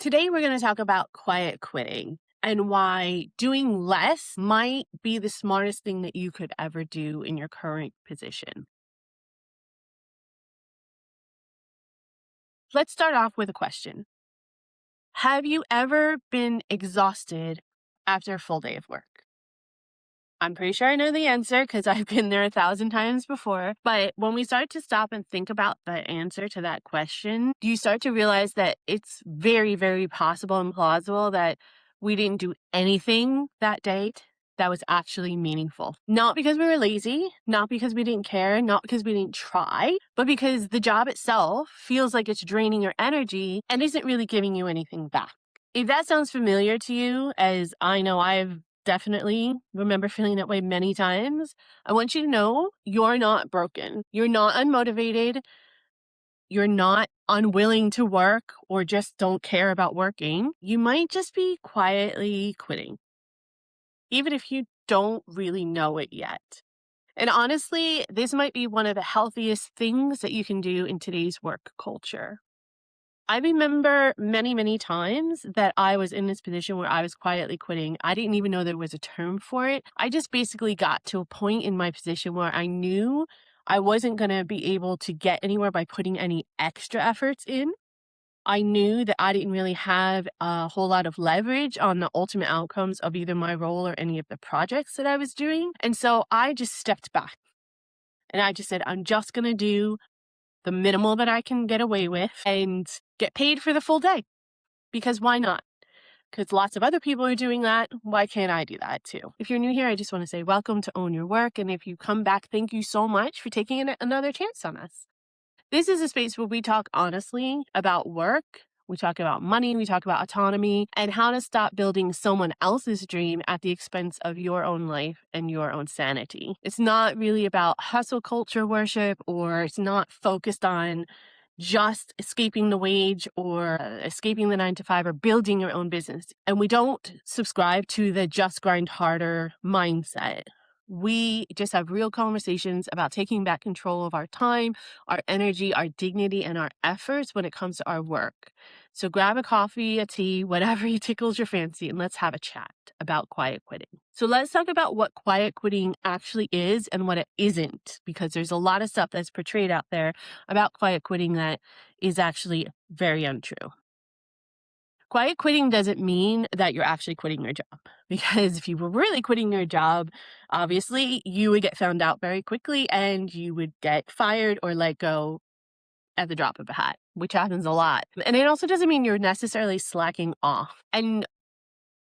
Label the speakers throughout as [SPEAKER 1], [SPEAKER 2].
[SPEAKER 1] Today, we're going to talk about quiet quitting and why doing less might be the smartest thing that you could ever do in your current position. Let's start off with a question. Have you ever been exhausted after a full day of work? I'm pretty sure I know the answer because I've been there 1,000 times before. But when we start to stop and think about the answer to that question, you start to realize that it's very, very possible and plausible that we didn't do anything that day that was actually meaningful. Not because we were lazy, not because we didn't care, not because we didn't try, but because the job itself feels like it's draining your energy and isn't really giving you anything back. If that sounds familiar to you, as I know I've definitely remember feeling that way many times, I want you to know you're not broken. You're not unmotivated. You're not unwilling to work or just don't care about working. You might just be quietly quitting, even if you don't really know it yet. And honestly, this might be one of the healthiest things that you can do in today's work culture. I remember many, many times that I was in this position where I was quietly quitting. I didn't even know there was a term for it. I just basically got to a point in my position where I knew I wasn't going to be able to get anywhere by putting any extra efforts in. I knew that I didn't really have a whole lot of leverage on the ultimate outcomes of either my role or any of the projects that I was doing. And so I just stepped back and I just said, I'm just going to do the minimal that I can get away with and get paid for the full day. Because why not? Because lots of other people are doing that. Why can't I do that too? If you're new here, I just want to say welcome to Own Your Work. And if you come back, thank you so much for taking another chance on us. This is a space where we talk honestly about work. We talk about money, we talk about autonomy, and how to stop building someone else's dream at the expense of your own life and your own sanity. It's not really about hustle culture worship, or it's not focused on just escaping the wage or escaping the 9 to 5 or building your own business. And we don't subscribe to the just grind harder mindset. We just have real conversations about taking back control of our time, our energy, our dignity, and our efforts when it comes to our work. So grab a coffee, a tea, whatever tickles your fancy, and let's have a chat about quiet quitting. So let's talk about what quiet quitting actually is and what it isn't, because there's a lot of stuff that's portrayed out there about quiet quitting that is actually very untrue. Quiet quitting doesn't mean that you're actually quitting your job, because if you were really quitting your job, obviously you would get found out very quickly and you would get fired or let go at the drop of a hat, which happens a lot. And it also doesn't mean you're necessarily slacking off. And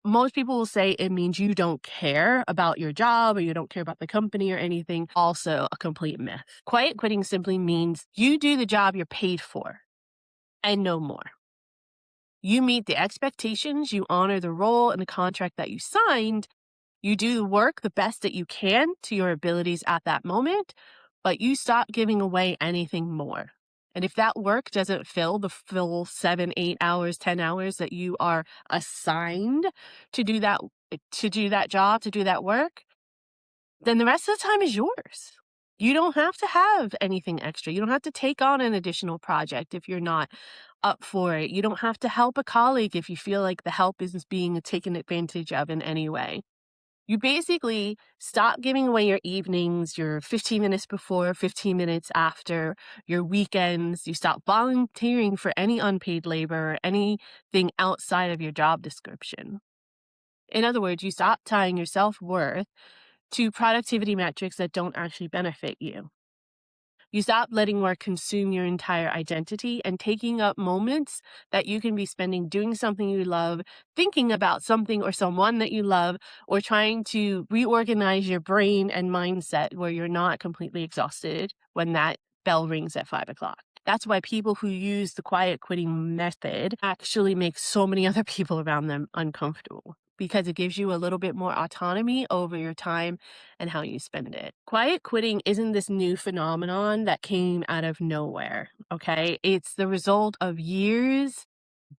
[SPEAKER 1] most people will say it means you don't care about your job or you don't care about the company or anything. Also a complete myth. Quiet quitting simply means you do the job you're paid for and no more. You meet the expectations, you honor the role and the contract that you signed, you do the work the best that you can to your abilities at that moment, but you stop giving away anything more. And if that work doesn't fill the full 7, 8 hours, 10 hours that you are assigned to do that job, to do that work, then the rest of the time is yours. You don't have to have anything extra. You don't have to take on an additional project if you're not up for it. You don't have to help a colleague if you feel like the help is being taken advantage of in any way. You basically stop giving away your evenings, your 15 minutes before, 15 minutes after, your weekends. You stop volunteering for any unpaid labor or anything outside of your job description. In other words, you stop tying your self-worth to productivity metrics that don't actually benefit you. You stop letting work consume your entire identity and taking up moments that you can be spending doing something you love, thinking about something or someone that you love, or trying to reorganize your brain and mindset where you're not completely exhausted when that bell rings at 5 o'clock. That's why people who use the quiet quitting method actually make so many other people around them uncomfortable, because it gives you a little bit more autonomy over your time and how you spend it. Quiet quitting isn't this new phenomenon that came out of nowhere, okay? It's the result of years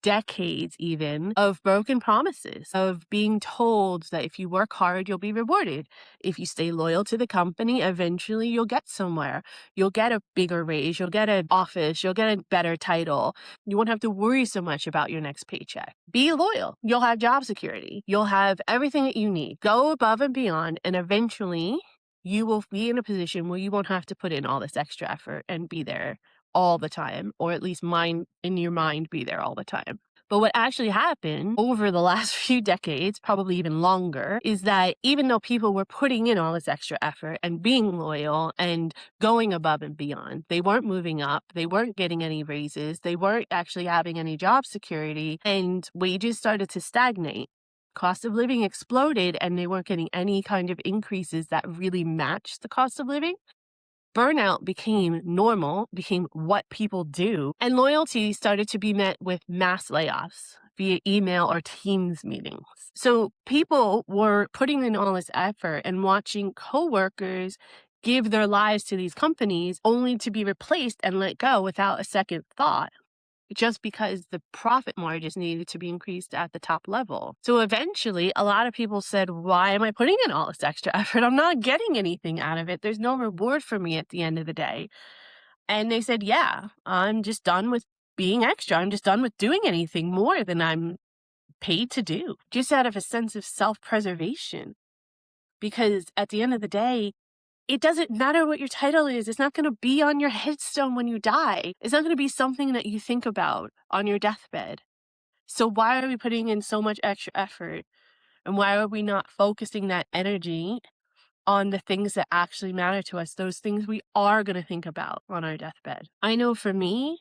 [SPEAKER 1] decades even of broken promises, of being told that if you work hard, you'll be rewarded. If you stay loyal to the company, eventually you'll get somewhere. You'll get a bigger raise, you'll get an office, you'll get a better title. You won't have to worry so much about your next paycheck. Be loyal. You'll have job security. You'll have everything that you need. Go above and beyond, and eventually you will be in a position where you won't have to put in all this extra effort and be there all the time, or at least in your mind be there all the time. But what actually happened over the last few decades, probably even longer, is that even though people were putting in all this extra effort and being loyal and going above and beyond, they weren't moving up, they weren't getting any raises, they weren't actually having any job security, and wages started to stagnate. Cost of living exploded, and they weren't getting any kind of increases that really matched the cost of living. Burnout became normal, became what people do, and loyalty started to be met with mass layoffs via email or Teams meetings. So people were putting in all this effort and watching coworkers give their lives to these companies only to be replaced and let go without a second thought, just because the profit margins needed to be increased at the top level. So eventually, a lot of people said, why am I putting in all this extra effort? I'm not getting anything out of it. There's no reward for me at the end of the day. And they said, yeah, I'm just done with being extra. I'm just done with doing anything more than I'm paid to do, just out of a sense of self-preservation. Because at the end of the day, it doesn't matter what your title is. It's not going to be on your headstone when you die. It's not going to be something that you think about on your deathbed. So why are we putting in so much extra effort? And why are we not focusing that energy on the things that actually matter to us, those things we are going to think about on our deathbed? I know for me,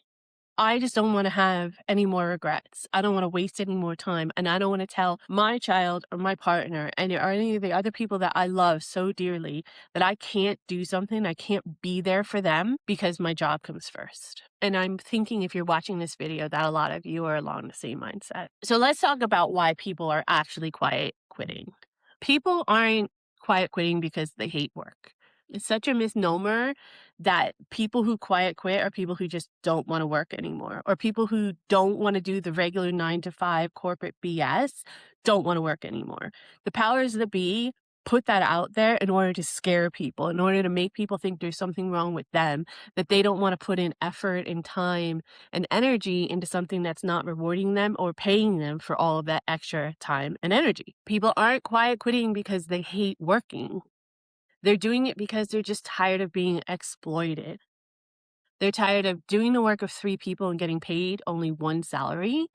[SPEAKER 1] I just don't want to have any more regrets. I don't want to waste any more time. And I don't want to tell my child or my partner or any of the other people that I love so dearly that I can't do something, I can't be there for them because my job comes first. And I'm thinking, if you're watching this video, that a lot of you are along the same mindset. So let's talk about why people are actually quiet quitting. People aren't quiet quitting because they hate work. It's such a misnomer that people who quiet quit are people who just don't want to work anymore, or people who don't want to do the regular 9 to 5 corporate BS don't want to work anymore. The powers that be put that out there in order to scare people, in order to make people think there's something wrong with them, that they don't want to put in effort and time and energy into something that's not rewarding them or paying them for all of that extra time and energy. People aren't quiet quitting because they hate working. They're doing it because they're just tired of being exploited. They're tired of doing the work of 3 people and getting paid only 1 salary.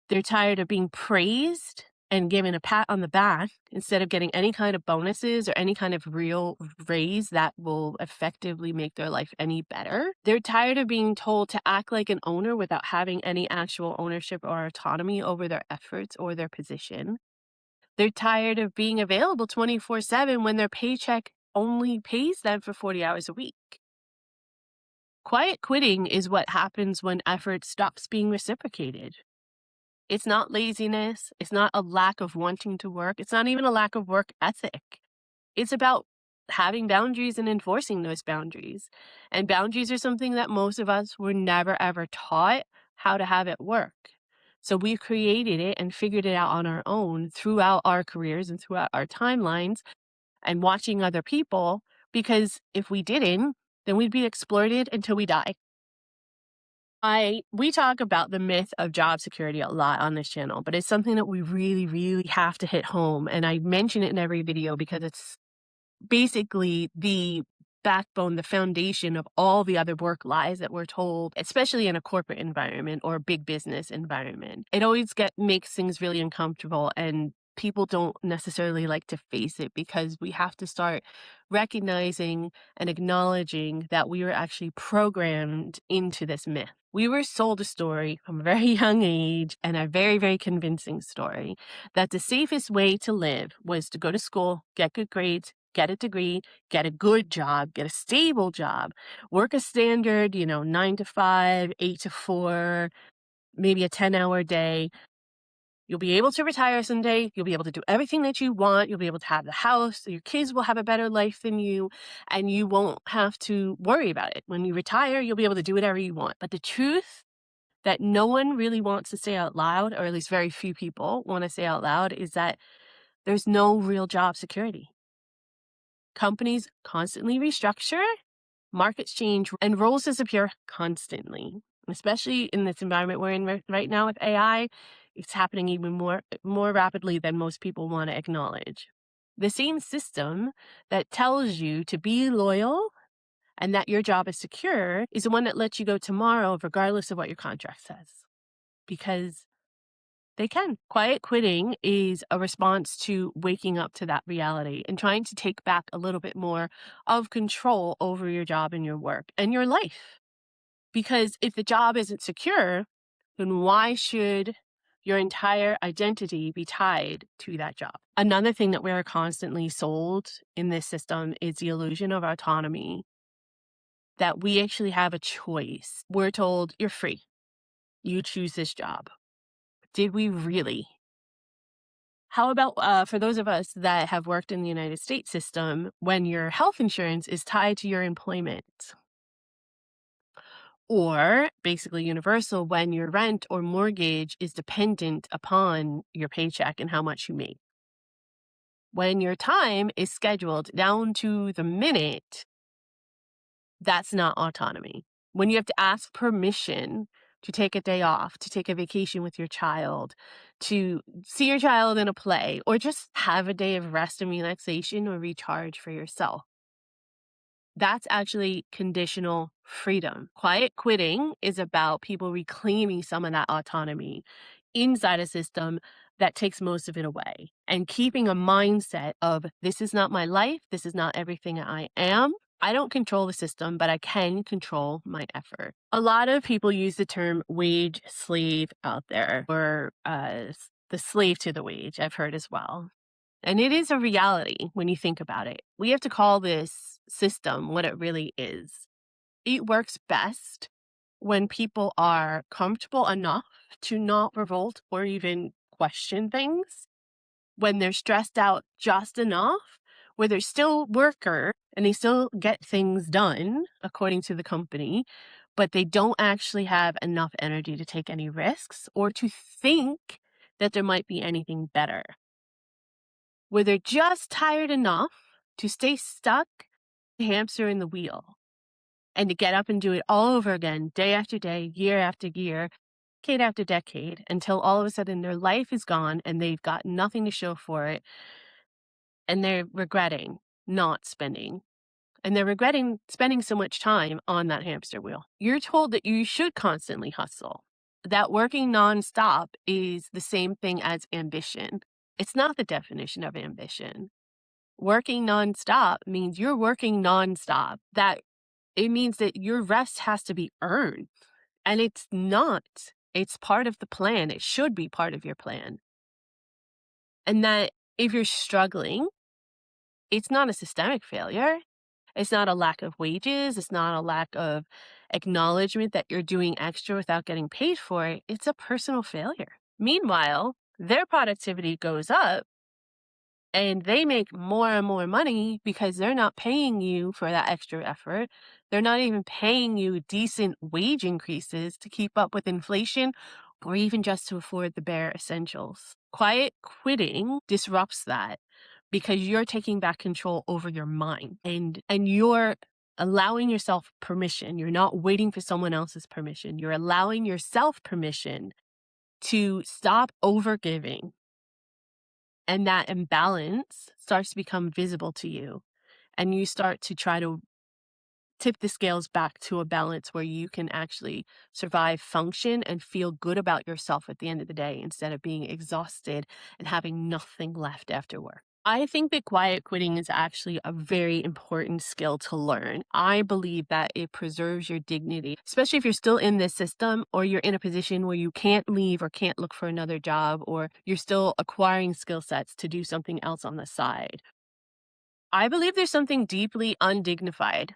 [SPEAKER 1] They're tired of being praised and given a pat on the back instead of getting any kind of bonuses or any kind of real raise that will effectively make their life any better. They're tired of being told to act like an owner without having any actual ownership or autonomy over their efforts or their position. They're tired of being available 24/7 when their paycheck only pays them for 40 hours a week. Quiet quitting is what happens when effort stops being reciprocated. It's not laziness. It's not a lack of wanting to work. It's not even a lack of work ethic. It's about having boundaries and enforcing those boundaries. And boundaries are something that most of us were never ever taught how to have at work. So we've created it and figured it out on our own throughout our careers and throughout our timelines and watching other people, because if we didn't, then we'd be exploited until we die. We talk about the myth of job security a lot on this channel, but it's something that we really, really have to hit home. And I mention it in every video because it's basically the backbone, the foundation of all the other work lies that we're told, especially in a corporate environment or a big business environment. It always makes things really uncomfortable, and people don't necessarily like to face it because we have to start recognizing and acknowledging that we were actually programmed into this myth. We were sold a story from a very young age, and a very, very convincing story, that the safest way to live was to go to school, get good grades, get a degree, get a good job, get a stable job, work a standard, 9 to 5, 8 to 4, maybe a 10-hour day. You'll be able to retire someday. You'll be able to do everything that you want. You'll be able to have the house. Your kids will have a better life than you, and you won't have to worry about it. When you retire, you'll be able to do whatever you want. But the truth that no one really wants to say out loud, or at least very few people want to say out loud, is that there's no real job security. Companies constantly restructure, markets change, and roles disappear constantly. Especially in this environment we're in right now with AI, it's happening even more rapidly than most people want to acknowledge. The same system that tells you to be loyal and that your job is secure is the one that lets you go tomorrow, regardless of what your contract says, because they can. Quiet quitting is a response to waking up to that reality and trying to take back a little bit more of control over your job and your work and your life. Because if the job isn't secure, then why should your entire identity be tied to that job? Another thing that we're constantly sold in this system is the illusion of autonomy, that we actually have a choice. We're told you're free. You choose this job. Did we really? How about for those of us that have worked in the United States system, when your health insurance is tied to your employment? Or basically universal, when your rent or mortgage is dependent upon your paycheck and how much you make? When your time is scheduled down to the minute, that's not autonomy. When you have to ask permission to take a day off, to take a vacation with your child, to see your child in a play, or just have a day of rest and relaxation or recharge for yourself, that's actually conditional freedom. Quiet quitting is about people reclaiming some of that autonomy inside a system that takes most of it away and keeping a mindset of, this is not my life. This is not everything I am. I don't control the system, but I can control my effort. A lot of people use the term wage slave out there, or the slave to the wage, I've heard as well. And it is a reality when you think about it. We have to call this system what it really is. It works best when people are comfortable enough to not revolt or even question things, when they're stressed out just enough, where they're still worker and they still get things done according to the company, but they don't actually have enough energy to take any risks or to think that there might be anything better, where they're just tired enough to stay stuck, the hamster in the wheel, and to get up and do it all over again, day after day, year after year, decade after decade, until all of a sudden their life is gone and they've got nothing to show for it. And they're regretting not spending. And they're regretting spending so much time on that hamster wheel. You're told that you should constantly hustle, that working nonstop is the same thing as ambition. It's not the definition of ambition. Working nonstop means you're working nonstop. That it means that your rest has to be earned. And it's not. It's part of the plan. It should be part of your plan. And that if you're struggling, it's not a systemic failure. It's not a lack of wages. It's not a lack of acknowledgement that you're doing extra without getting paid for it. It's a personal failure. Meanwhile, their productivity goes up and they make more and more money because they're not paying you for that extra effort. They're not even paying you decent wage increases to keep up with inflation or even just to afford the bare essentials. Quiet quitting disrupts that because you're taking back control over your mind and you're allowing yourself permission. You're not waiting for someone else's permission. You're allowing yourself permission to stop overgiving. And that imbalance starts to become visible to you. And you start to try to tip the scales back to a balance where you can actually survive, function, and feel good about yourself at the end of the day instead of being exhausted and having nothing left after work. I think that quiet quitting is actually a very important skill to learn. I believe that it preserves your dignity, especially if you're still in this system or you're in a position where you can't leave or can't look for another job, or you're still acquiring skill sets to do something else on the side. I believe there's something deeply undignified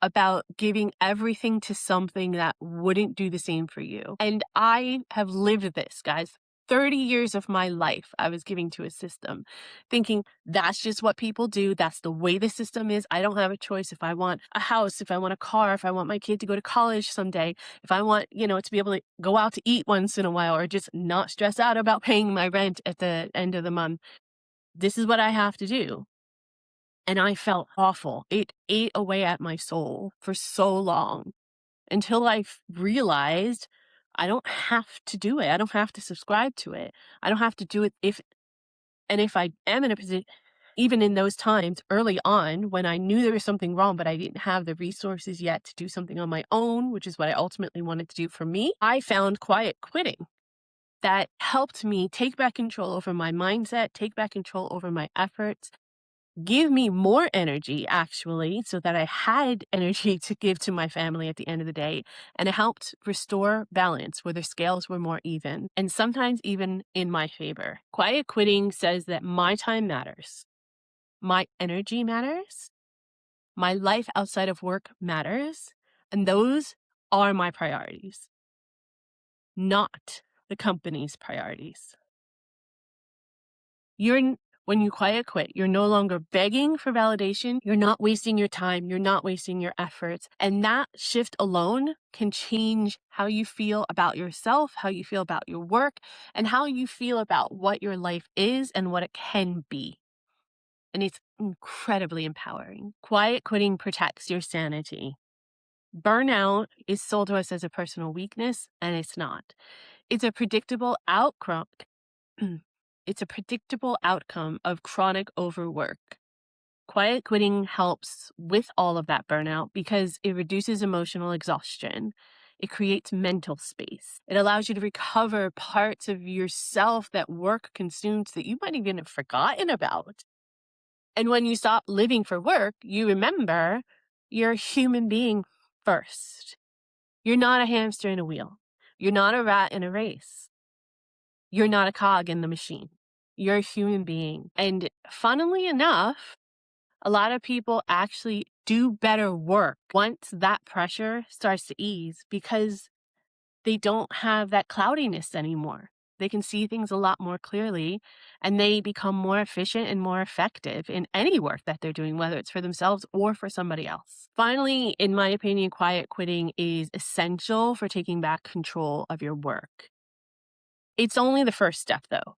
[SPEAKER 1] about giving everything to something that wouldn't do the same for you. And I have lived this, guys. 30 years of my life I was giving to a system, thinking that's just what people do. That's the way the system is. I don't have a choice. If I want a house, if I want a car, if I want my kid to go to college someday, if I want, to be able to go out to eat once in a while or just not stress out about paying my rent at the end of the month, this is what I have to do. And I felt awful. It ate away at my soul for so long until I realized I don't have to do it. I don't have to subscribe to it. I don't have to do it if I am in a position, even in those times early on when I knew there was something wrong, but I didn't have the resources yet to do something on my own, which is what I ultimately wanted to do for me, I found quiet quitting that helped me take back control over my mindset, take back control over my efforts, give me more energy actually, so that I had energy to give to my family at the end of the day. And it helped restore balance where the scales were more even and sometimes even in my favor. Quiet quitting says that my time matters, my energy matters, my life outside of work matters, and those are my priorities, not the company's priorities. When you quiet quit, you're no longer begging for validation. You're not wasting your time. You're not wasting your efforts. And that shift alone can change how you feel about yourself, how you feel about your work, and how you feel about what your life is and what it can be. And it's incredibly empowering. Quiet quitting protects your sanity. Burnout is sold to us as a personal weakness, and it's not. It's a predictable outcome. It's a predictable outcome of chronic overwork. Quiet quitting helps with all of that burnout because it reduces emotional exhaustion. It creates mental space. It allows you to recover parts of yourself that work consumes that you might even have forgotten about. And when you stop living for work, you remember you're a human being first. You're not a hamster in a wheel. You're not a rat in a race. You're not a cog in the machine. You're a human being. And funnily enough, a lot of people actually do better work once that pressure starts to ease because they don't have that cloudiness anymore. They can see things a lot more clearly and they become more efficient and more effective in any work that they're doing, whether it's for themselves or for somebody else. Finally, in my opinion, quiet quitting is essential for taking back control of your work. It's only the first step, though.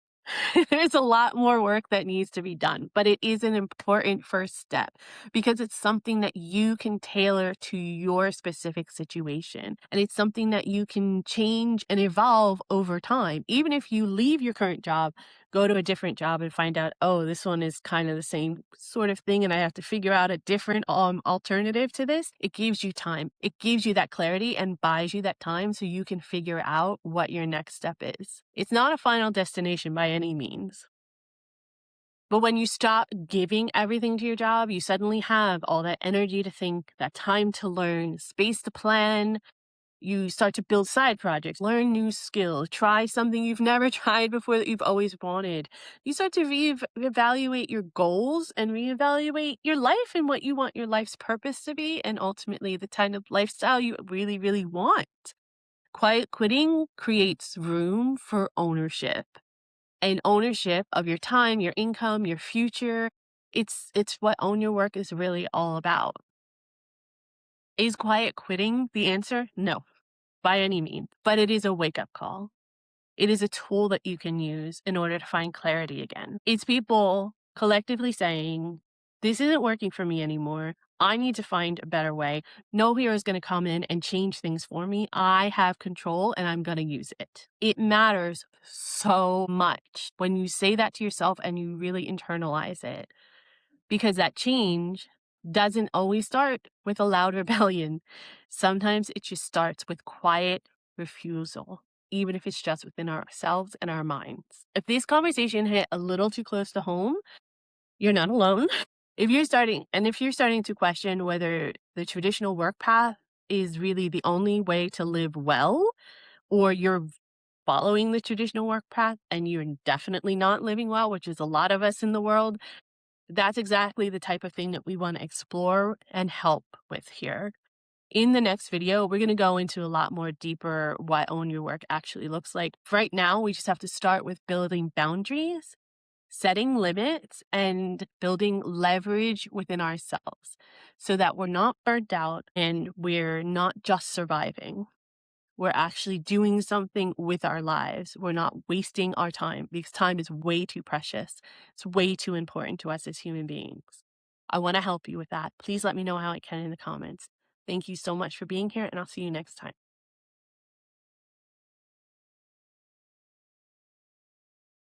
[SPEAKER 1] There's a lot more work that needs to be done, but it is an important first step because it's something that you can tailor to your specific situation. And it's something that you can change and evolve over time. Even if you leave your current job, go to a different job and find out, oh, this one is kind of the same sort of thing and I have to figure out a different alternative to this. It gives you time. It gives you that clarity and buys you that time so you can figure out what your next step is. It's not a final destination by any means. But when you stop giving everything to your job, you suddenly have all that energy to think, that time to learn, space to plan. You start to build side projects, learn new skills, try something you've never tried before that you've always wanted. You start to reevaluate your goals and reevaluate your life and what you want your life's purpose to be, and ultimately the kind of lifestyle you really, really want. Quiet quitting creates room for ownership and ownership of your time, your income, your future. It's what own your work is really all about. Is quiet quitting the answer? No, by any means, but it is a wake-up call. It is a tool that you can use in order to find clarity again. It's people collectively saying, this isn't working for me anymore. I need to find a better way. No hero is going to come in and change things for me. I have control and I'm going to use it. It matters so much when you say that to yourself and you really internalize it, because that change doesn't always start with a loud rebellion. Sometimes it just starts with quiet refusal, even if it's just within ourselves and our minds. If this conversation hit a little too close to home, you're not alone. If you're starting to question whether the traditional work path is really the only way to live well, or you're following the traditional work path and you're definitely not living well, which is a lot of us in the world, that's exactly the type of thing that we want to explore and help with here. In the next video, we're going to go into a lot more deeper what own your work actually looks like. Right now, we just have to start with building boundaries, setting limits, and building leverage within ourselves so that we're not burnt out and we're not just surviving. We're actually doing something with our lives. We're not wasting our time because time is way too precious. It's way too important to us as human beings. I want to help you with that. Please let me know how I can in the comments. Thank you so much for being here, and I'll see you next time.